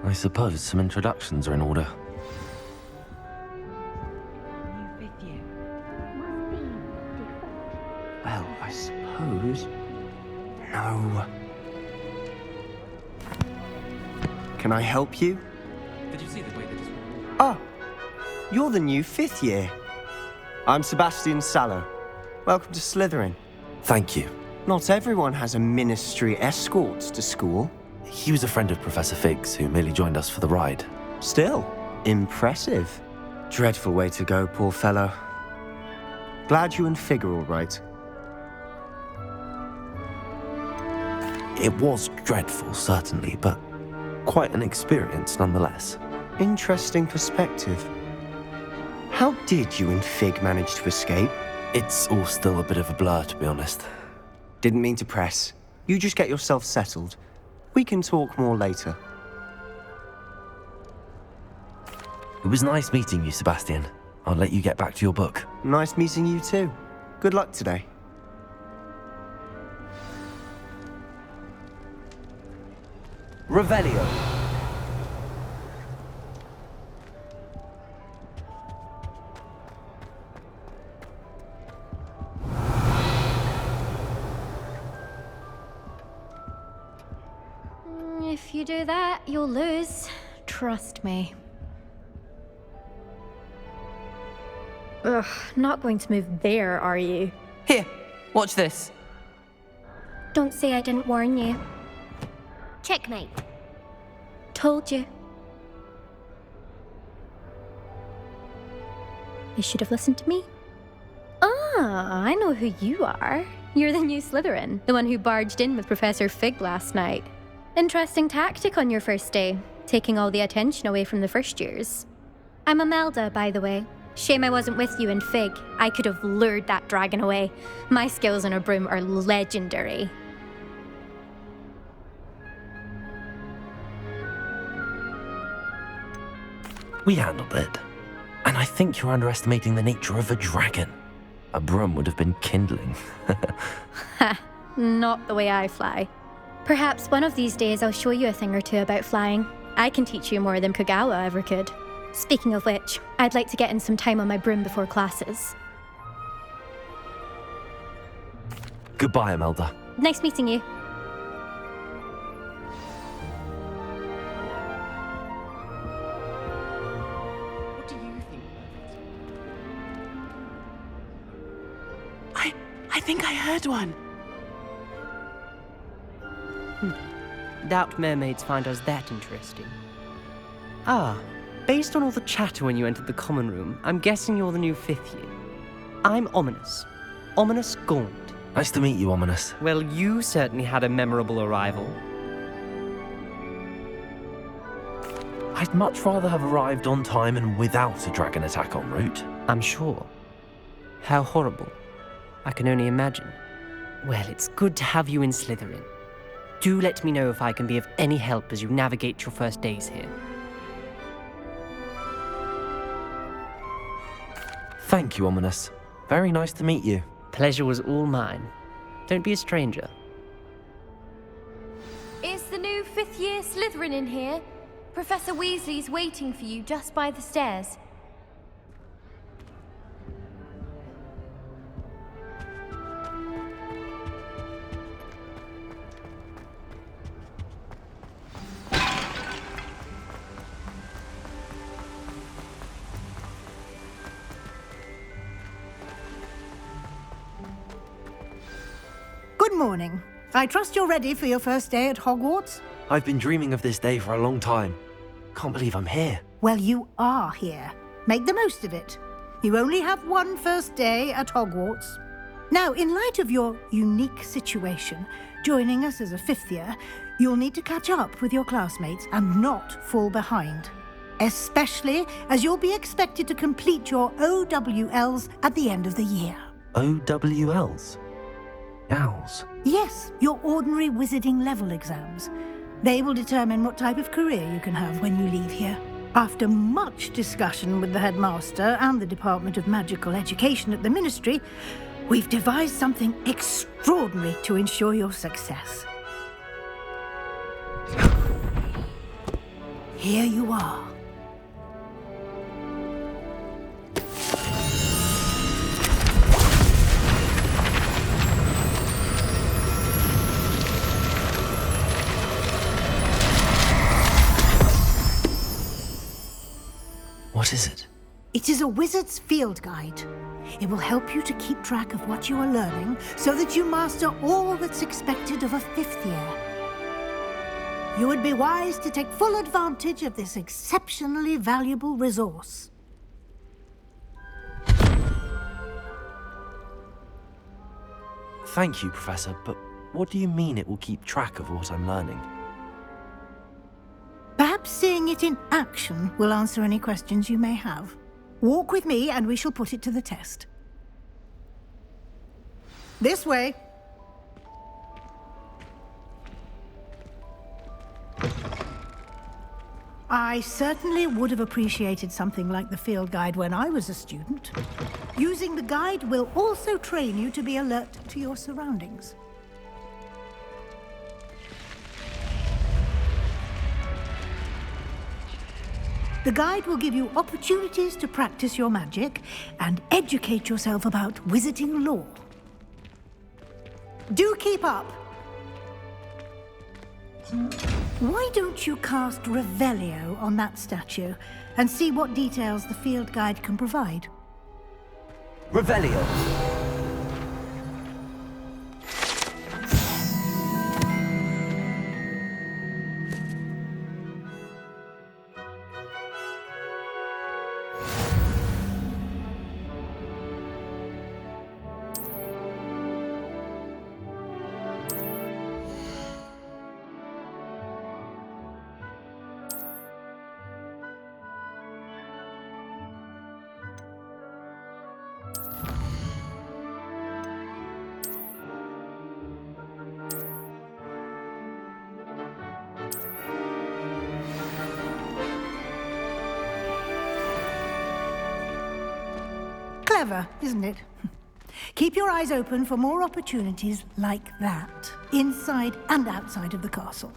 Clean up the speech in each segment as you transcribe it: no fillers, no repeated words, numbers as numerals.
I suppose some introductions are in order. Well, I suppose... No. Can I help you? Did you see the way they just... Oh, you're the new 5th year. I'm Sebastian Sallow. Welcome to Slytherin. Thank you. Not everyone has a ministry escort to school. He was a friend of Professor Fig's who merely joined us for the ride. Still, impressive. Dreadful way to go, poor fellow. Glad you and Fig are all right. It was dreadful, certainly, but quite an experience nonetheless. Interesting perspective. How did you and Fig manage to escape? It's all still a bit of a blur, to be honest. Didn't mean to press. You just get yourself settled. We can talk more later. It was nice meeting you, Sebastian. I'll let you get back to your book. Nice meeting you too. Good luck today. Revelio. If you do that, you'll lose. Trust me. Ugh, not going to move there, are you? Here, watch this. Don't say I didn't warn you. Checkmate. Told you. You should have listened to me. Ah, I know who you are. You're the new Slytherin, the one who barged in with Professor Fig last night. Interesting tactic on your first day, taking all the attention away from the first years. I'm Imelda, by the way. Shame I wasn't with you in Fig. I could have lured that dragon away. My skills on a broom are legendary. We handled it. And I think you're underestimating the nature of a dragon. A broom would have been kindling. Ha, not the way I fly. Perhaps one of these days I'll show you a thing or two about flying. I can teach you more than Kogawa ever could. Speaking of which, I'd like to get in some time on my broom before classes. Goodbye, Imelda. Nice meeting you. What do you think about it? I think I heard one. Doubt mermaids find us that interesting. Ah, based on all the chatter when you entered the common room, I'm guessing you're the new 5th year. I'm Ominous. Ominous Gaunt. Nice to meet you, Ominous. Well, you certainly had a memorable arrival. I'd much rather have arrived on time and without a dragon attack en route. I'm sure. How horrible. I can only imagine. Well, it's good to have you in Slytherin. Do let me know if I can be of any help as you navigate your first days here. Thank you, Ominous. Very nice to meet you. Pleasure was all mine. Don't be a stranger. Is the new 5th year Slytherin in here? Professor Weasley's waiting for you just by the stairs. Good morning. I trust you're ready for your first day at Hogwarts? I've been dreaming of this day for a long time. Can't believe I'm here. Well, you are here. Make the most of it. You only have one first day at Hogwarts. Now, in light of your unique situation, joining us as a 5th year, you'll need to catch up with your classmates and not fall behind. Especially as you'll be expected to complete your OWLs at the end of the year. OWLs? Owls? Yes, your ordinary wizarding level exams. They will determine what type of career you can have when you leave here. After much discussion with the headmaster and the Department of Magical Education at the Ministry, we've devised something extraordinary to ensure your success. here you are. What is it? It is a wizard's field guide. It will help you to keep track of what you are learning so that you master all that's expected of a 5th year. You would be wise to take full advantage of this exceptionally valuable resource. Thank you, Professor, but what do you mean it will keep track of what I'm learning? Perhaps seeing it in action will answer any questions you may have. Walk with me and we shall put it to the test. This way. I certainly would have appreciated something like the field guide when I was a student. Using the guide will also train you to be alert to your surroundings. The guide will give you opportunities to practice your magic and educate yourself about wizarding lore. Do keep up! Why don't you cast Revelio on that statue and see what details the field guide can provide? Revelio! Clever, isn't it? Keep your eyes open for more opportunities like that, inside and outside of the castle.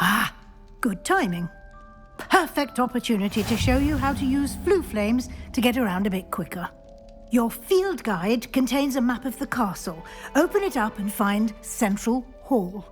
Ah, good timing. Perfect opportunity to show you how to use flue flames to get around a bit quicker. Your field guide contains a map of the castle. Open it up and find Central Hall.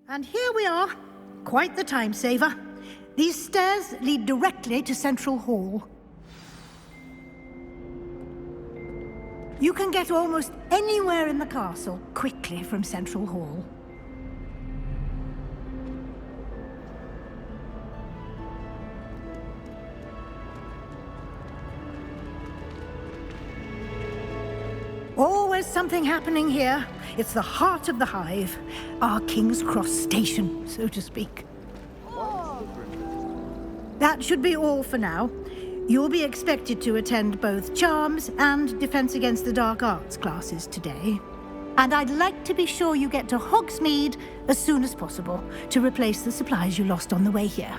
And here we are. Quite the time saver. These stairs lead directly to Central Hall. You can get almost anywhere in the castle quickly from Central Hall. Always something happening here. It's the heart of the hive, our King's Cross station, so to speak. That should be all for now. You'll be expected to attend both Charms and Defense Against the Dark Arts classes today. And I'd like to be sure you get to Hogsmeade as soon as possible to replace the supplies you lost on the way here.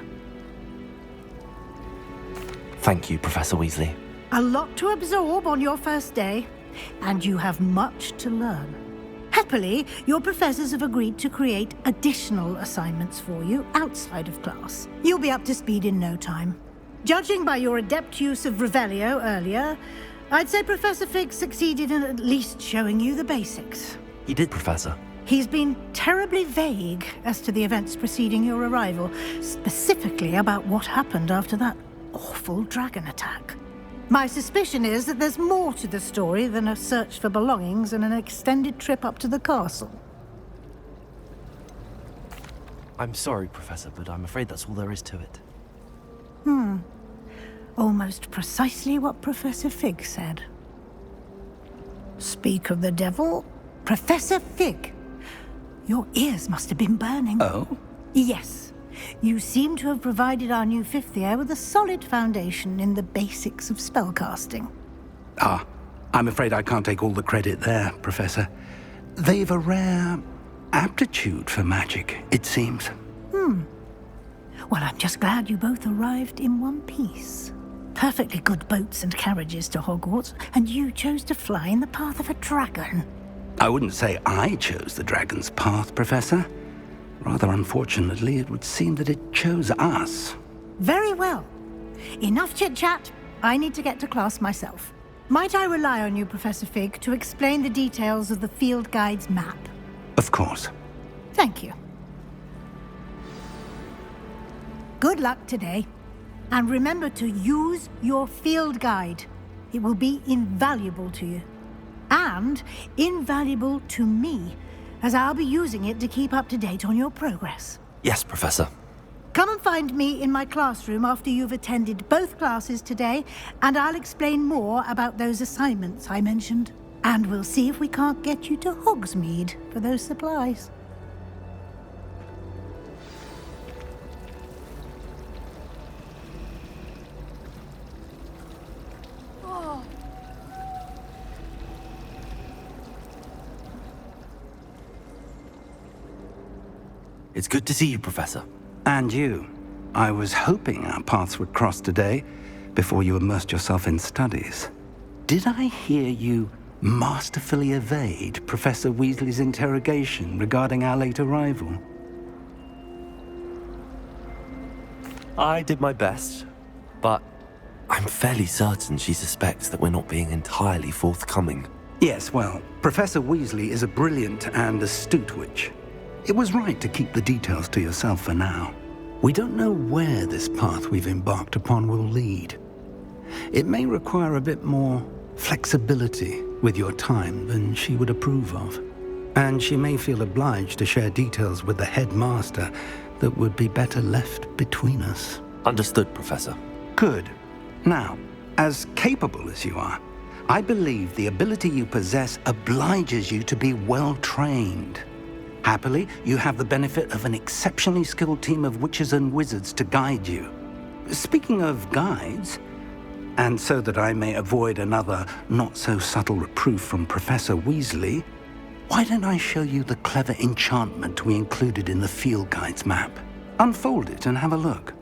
Thank you, Professor Weasley. A lot to absorb on your first day, and you have much to learn. Happily, your professors have agreed to create additional assignments for you outside of class. You'll be up to speed in no time. Judging by your adept use of Revelio earlier, I'd say Professor Fig succeeded in at least showing you the basics. He did, Professor. He's been terribly vague as to the events preceding your arrival, specifically about what happened after that awful dragon attack. My suspicion is that there's more to the story than a search for belongings and an extended trip up to the castle. I'm sorry, Professor, but I'm afraid that's all there is to it. Almost precisely what Professor Fig said. Speak of the devil, Professor Fig. Your ears must have been burning. Oh? Yes. You seem to have provided our new fifth year with a solid foundation in the basics of spellcasting. Ah, I'm afraid I can't take all the credit there, Professor. They've a rare aptitude for magic, it seems. Well, I'm just glad you both arrived in one piece. Perfectly good boats and carriages to Hogwarts, and you chose to fly in the path of a dragon. I wouldn't say I chose the dragon's path, Professor. Rather unfortunately, it would seem that it chose us. Very well. Enough chit-chat. I need to get to class myself. Might I rely on you, Professor Fig, to explain the details of the field guide's map? Of course. Thank you. Good luck today. And remember to use your field guide. It will be invaluable to you. And invaluable to me, as I'll be using it to keep up to date on your progress. Yes, Professor. Come and find me in my classroom after you've attended both classes today, and I'll explain more about those assignments I mentioned. And we'll see if we can't get you to Hogsmeade for those supplies. It's good to see you, Professor. And you. I was hoping our paths would cross today, before you immersed yourself in studies. Did I hear you masterfully evade Professor Weasley's interrogation regarding our late arrival? I did my best, but I'm fairly certain she suspects that we're not being entirely forthcoming. Yes, well, Professor Weasley is a brilliant and astute witch. It was right to keep the details to yourself for now. We don't know where this path we've embarked upon will lead. It may require a bit more flexibility with your time than she would approve of. And she may feel obliged to share details with the headmaster that would be better left between us. Understood, Professor. Good. Now, as capable as you are, I believe the ability you possess obliges you to be well trained. Happily, you have the benefit of an exceptionally skilled team of witches and wizards to guide you. Speaking of guides, and so that I may avoid another not-so-subtle reproof from Professor Weasley, why don't I show you the clever enchantment we included in the field guide's map? Unfold it and have a look.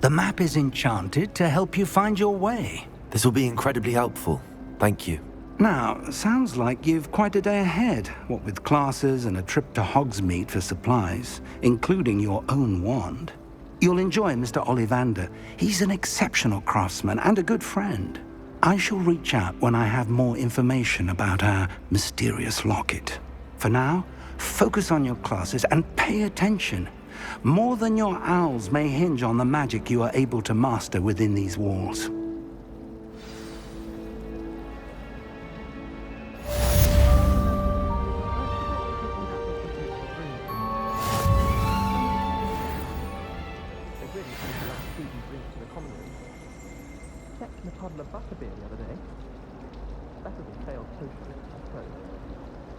The map is enchanted to help you find your way. This will be incredibly helpful. Thank you. Now, sounds like you've quite a day ahead, what with classes and a trip to Hogsmeade for supplies, including your own wand. You'll enjoy Mr. Ollivander. He's an exceptional craftsman and a good friend. I shall reach out when I have more information about our mysterious locket. For now, focus on your classes and pay attention. More than your owls may hinge on the magic you are able to master within these walls.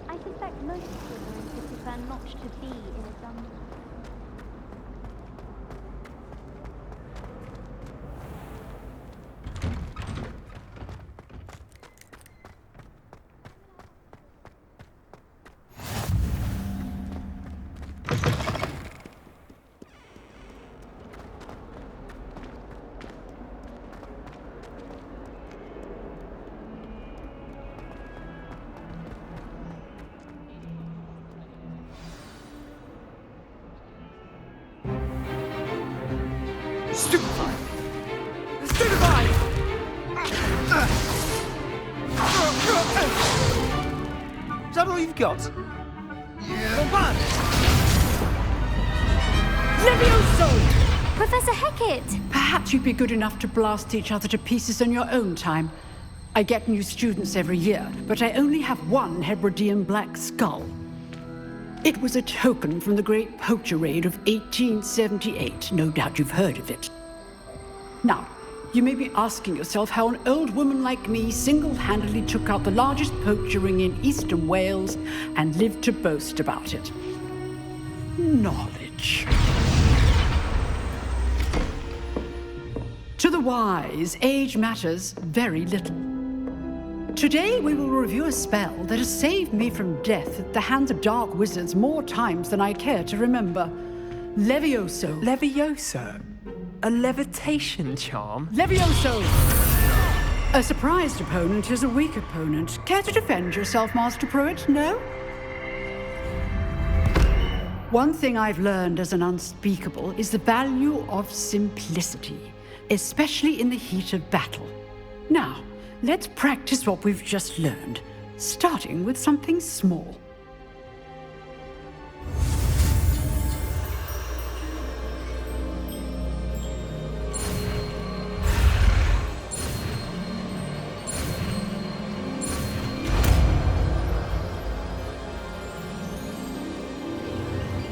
I suspect most children would prefer not to be in a dungeon. Stupefy! Stupefy! Is that all you've got? Bombard! LEVIOSO! Professor Hecat! Perhaps you'd be good enough to blast each other to pieces on your own time. I get new students every year, but I only have one Hebridean black skull. It was a token from the Great Poacher Raid of 1878. No doubt you've heard of it. Now, you may be asking yourself how an old woman like me single-handedly took out the largest poacher ring in eastern Wales and lived to boast about it. Knowledge. To the wise, age matters very little. Today we will review a spell that has saved me from death at the hands of dark wizards more times than I care to remember. LEVIOSO. LEVIOSO? A levitation charm? LEVIOSO! A surprised opponent is a weak opponent. Care to defend yourself, Master Pruitt? No? One thing I've learned as an unspeakable is the value of simplicity, especially in the heat of battle. Now, let's practice what we've just learned, starting with something small.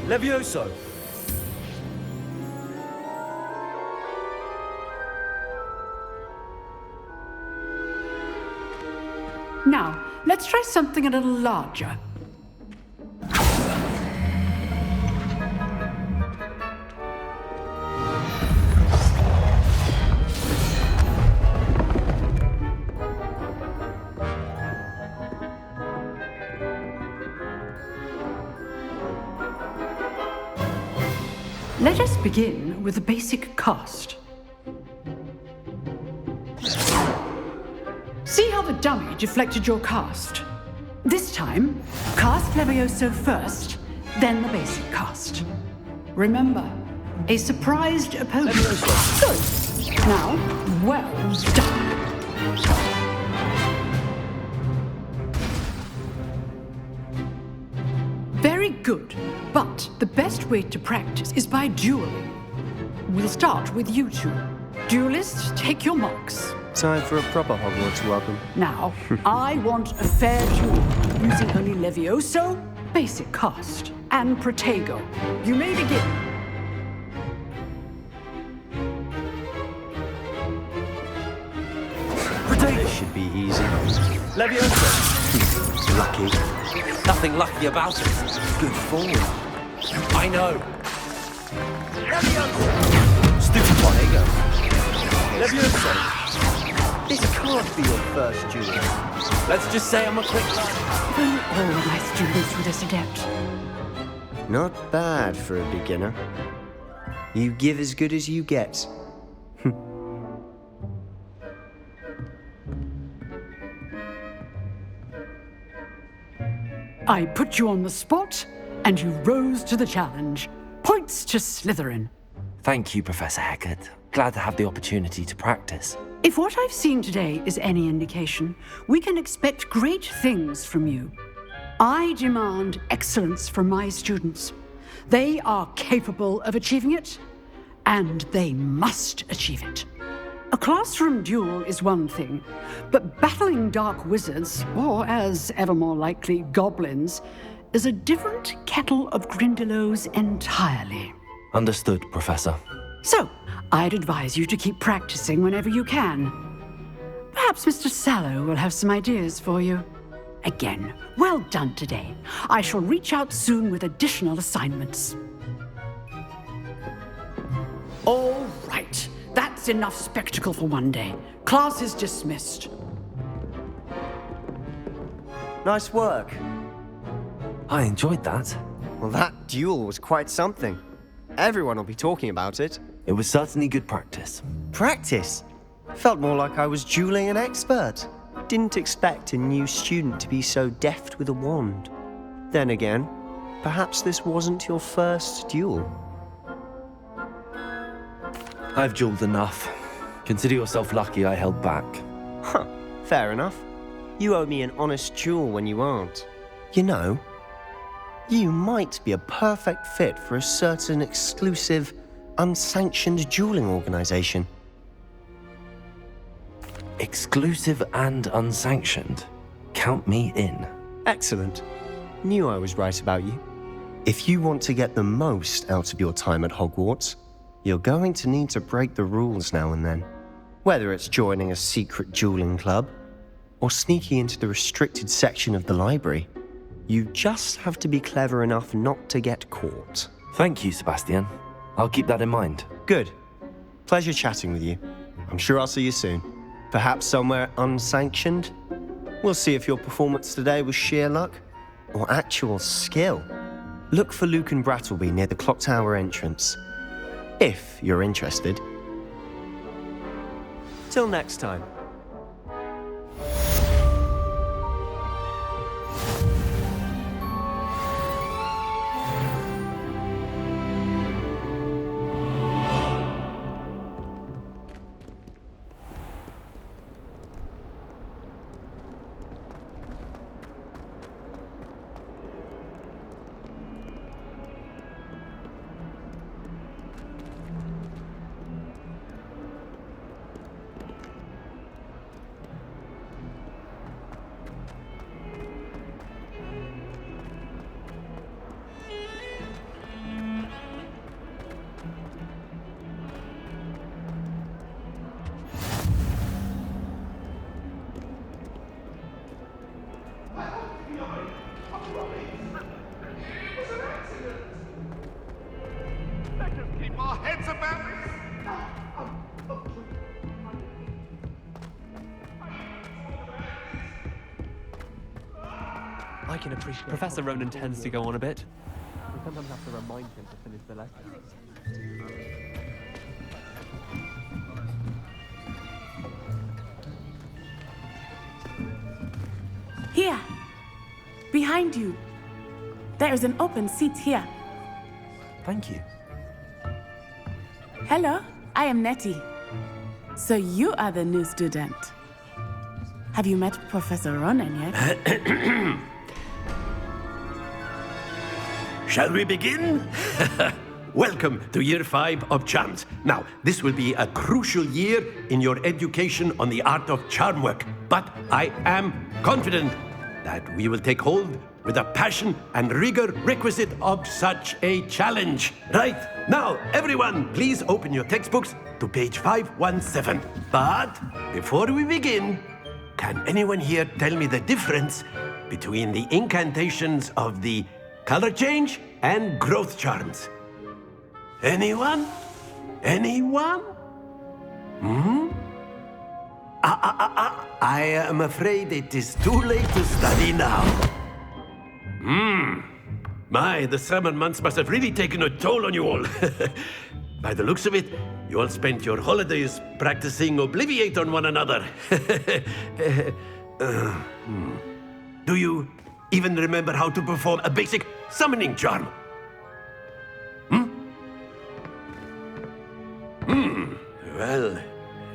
Levioso! Now, let's try something a little larger. Let us begin with the basic cast. See how the dummy deflected your cast? This time, cast LEVIOSO first, then the basic cast. Remember, a surprised opponent. Good. Now, well done. Very good, but the best way to practice is by dueling. We'll start with you two. Duelists, take your marks. Time for a proper Hogwarts welcome. Now, I want a fair duel, using only LEVIOSO, basic cast, and Protego. You may begin. Protego should be easy. Levioso! Lucky. Nothing lucky about it. Good form. I know. Levioso! Stupid Protego. Levioso! This can't be your first duel. Let's just say I'm a quick learner. If only all my students were this adept. Not bad for a beginner. You give as good as you get. I put you on the spot, and you rose to the challenge. Points to Slytherin. Thank you, Professor Hecat. Glad to have the opportunity to practice. If what I've seen today is any indication, we can expect great things from you. I demand excellence from my students. They are capable of achieving it, and they must achieve it. A classroom duel is one thing, but battling dark wizards, or as ever more likely, goblins, is a different kettle of Grindylows entirely. Understood, Professor. So, I'd advise you to keep practicing whenever you can. Perhaps Mr. Sallow will have some ideas for you. Again, well done today. I shall reach out soon with additional assignments. All right, that's enough spectacle for one day. Class is dismissed. Nice work. I enjoyed that. Well, that duel was quite something. Everyone will be talking about it. It was certainly good practice. Practice? Felt more like I was dueling an expert. Didn't expect a new student to be so deft with a wand. Then again, perhaps this wasn't your first duel. I've jeweled enough. Consider yourself lucky I held back. Huh, fair enough. You owe me an honest jewel when you aren't. You know, you might be a perfect fit for a certain exclusive, unsanctioned dueling organization. Exclusive and unsanctioned? Count me in. Excellent. Knew I was right about you. If you want to get the most out of your time at Hogwarts, you're going to need to break the rules now and then. Whether it's joining a secret dueling club, or sneaking into the restricted section of the library, you just have to be clever enough not to get caught. Thank you, Sebastian. I'll keep that in mind. Good. Pleasure chatting with you. I'm sure I'll see you soon. Perhaps somewhere unsanctioned? We'll see if your performance today was sheer luck or actual skill. Look for Luke and Brattleby near the clock tower entrance, if you're interested. Till next time. I can appreciate Professor Ronan tends to go on a bit. We sometimes have to remind him to finish the lesson. Here! Behind you! There is an open seat here. Thank you. Hello, I am Nettie. So you are the new student. Have you met Professor Ronan yet? Shall we begin? Welcome to Year 5 of Charms. Now, this will be a crucial year in your education on the art of charm work, but I am confident that we will take hold with the passion and rigor requisite of such a challenge. Right, now, everyone, please open your textbooks to page 517. But before we begin, can anyone here tell me the difference between the incantations of the color change and growth charms? Anyone? Anyone? I am afraid it is too late to study now. My, the summer months must have really taken a toll on you all. By the looks of it, you all spent your holidays practicing Obliviate on one another. Do you even remember how to perform a basic summoning charm? Well,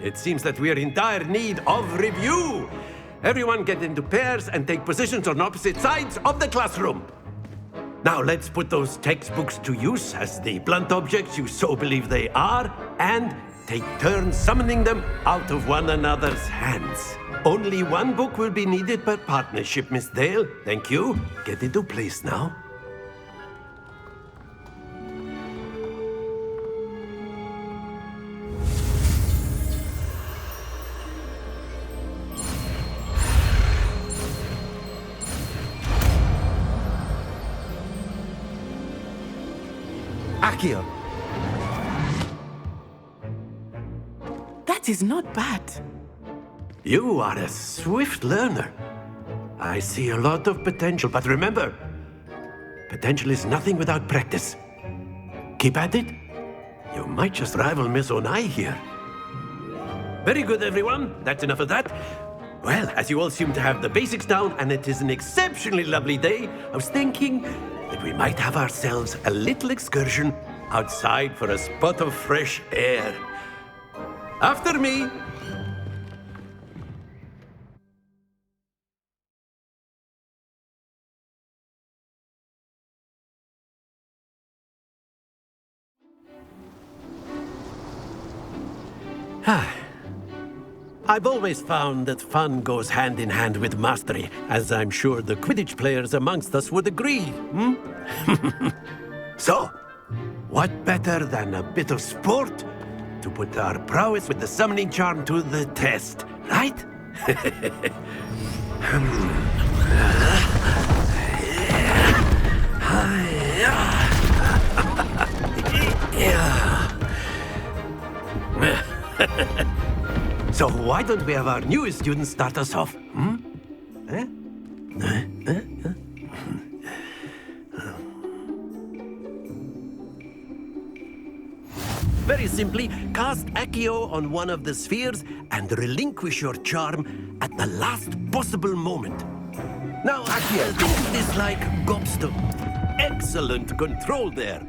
it seems that we are in dire need of review. Everyone get into pairs and take positions on opposite sides of the classroom. Now let's put those textbooks to use as the blunt objects you so believe they are, and take turns summoning them out of one another's hands. Only one book will be needed per partnership, Miss Dale. Thank you. Get into place now. Accio. That is not bad. You are a swift learner. I see a lot of potential, but remember, potential is nothing without practice. Keep at it. You might just rival Miss Onai here. Very good, everyone. That's enough of that. Well, as you all seem to have the basics down, and it is an exceptionally lovely day, I was thinking that we might have ourselves a little excursion outside for a spot of fresh air. After me. I've always found that fun goes hand in hand with mastery, as I'm sure the Quidditch players amongst us would agree. So, what better than a bit of sport to put our prowess with the summoning charm to the test, right? So why don't we have our newest student start us off? Very simply, cast Accio on one of the spheres and relinquish your charm at the last possible moment. Now, Accio, think of this like gobstone. Excellent control there.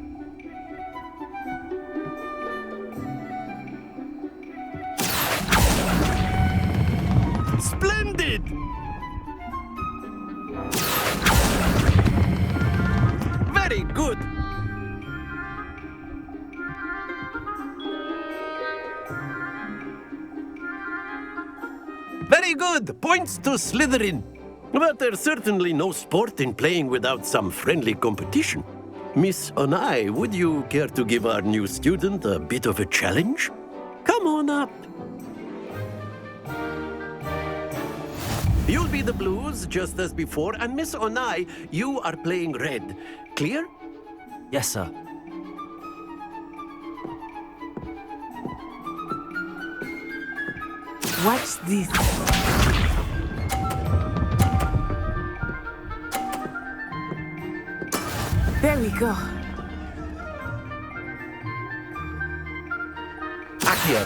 Splendid! Very good. Very good. Points to Slytherin. But there's certainly no sport in playing without some friendly competition. Miss Onai, would you care to give our new student a bit of a challenge? Come on up. You'll be the blues, just as before, and Miss Onai, you are playing red. Clear? Yes, sir. Watch this. There we go. Accio.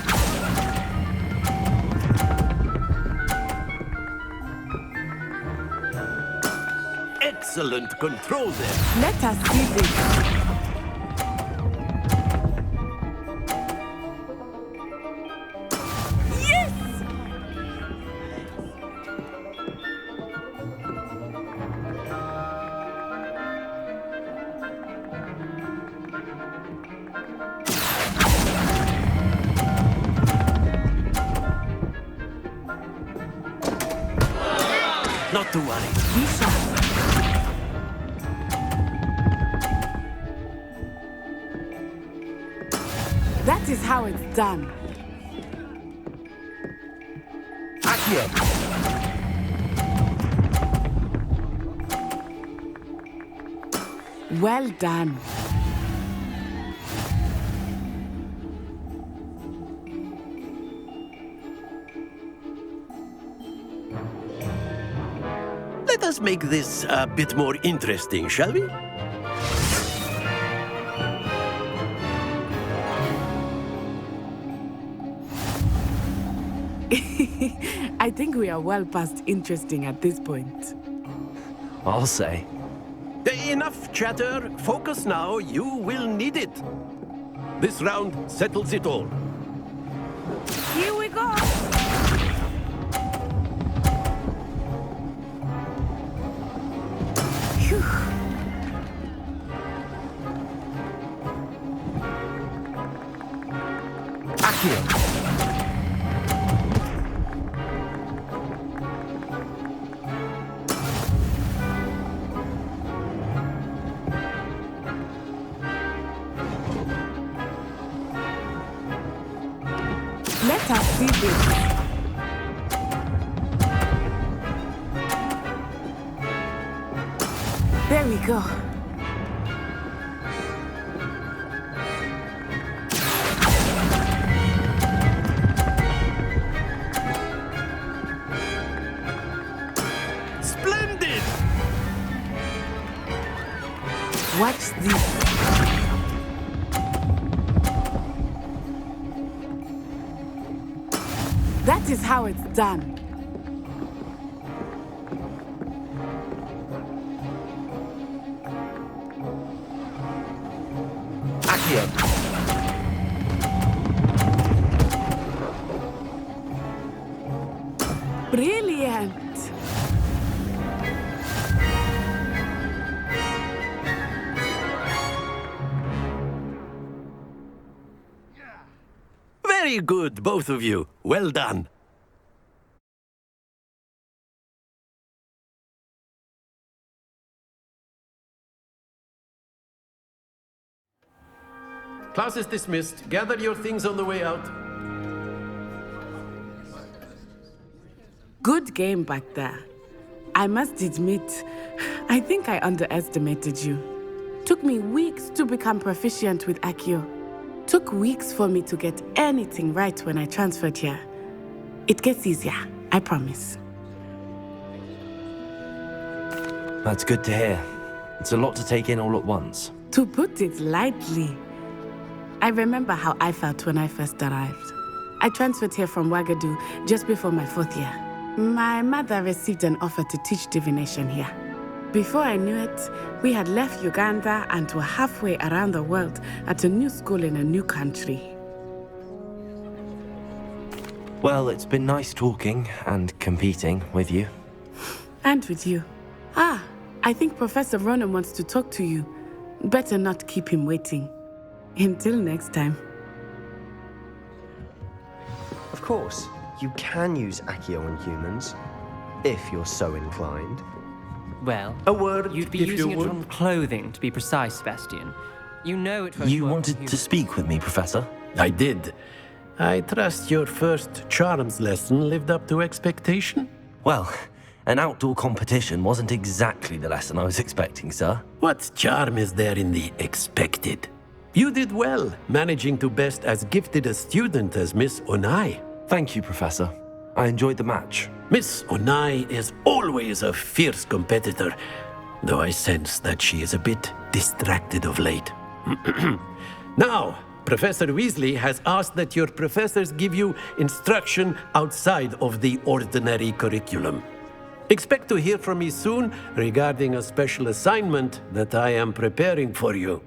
Excellent control there. Let us see this. Not to worry. Be sharp. That is how it's done. Accio. Well done. Let us make this a bit more interesting, shall we? I think we are well past interesting at this point. I'll say. Enough chatter. Focus now. You will need it. This round settles it all. Here we go. Phew. Accio. Let us see this. There we go. Splendid! Watch this. That is how it's done. Accio. Brilliant! Very good, both of you. Well done. Class is dismissed. Gather your things on the way out. Good game back there. I must admit, I think I underestimated you. Took me weeks to become proficient with ACCIO. Took weeks for me to get anything right when I transferred here. It gets easier, I promise. That's good to hear. It's a lot to take in all at once. To put it lightly, I remember how I felt when I first arrived. I transferred here from Ouagadougou just before my 4th year. My mother received an offer to teach divination here. Before I knew it, we had left Uganda and were halfway around the world at a new school in a new country. Well, it's been nice talking and competing with you. And with you. Ah, I think Professor Ronan wants to talk to you. Better not keep him waiting. Until next time. Of course, you can use ACCIO on humans, if you're so inclined. Well, A word, you'd be if using you it would. on clothing, to be precise, Sebastian. You know it won't You work on wanted to humans. speak with me, Professor? I did. I trust your first charms lesson lived up to expectation? Well, an outdoor competition wasn't exactly the lesson I was expecting, sir. What charm is there in the expected? You did well, managing to best as gifted a student as Miss Onai. Thank you, Professor. I enjoyed the match. Miss Onai is always a fierce competitor, though I sense that she is a bit distracted of late. Now, Professor Weasley has asked that your professors give you instruction outside of the ordinary curriculum. Expect to hear from me soon regarding a special assignment that I am preparing for you.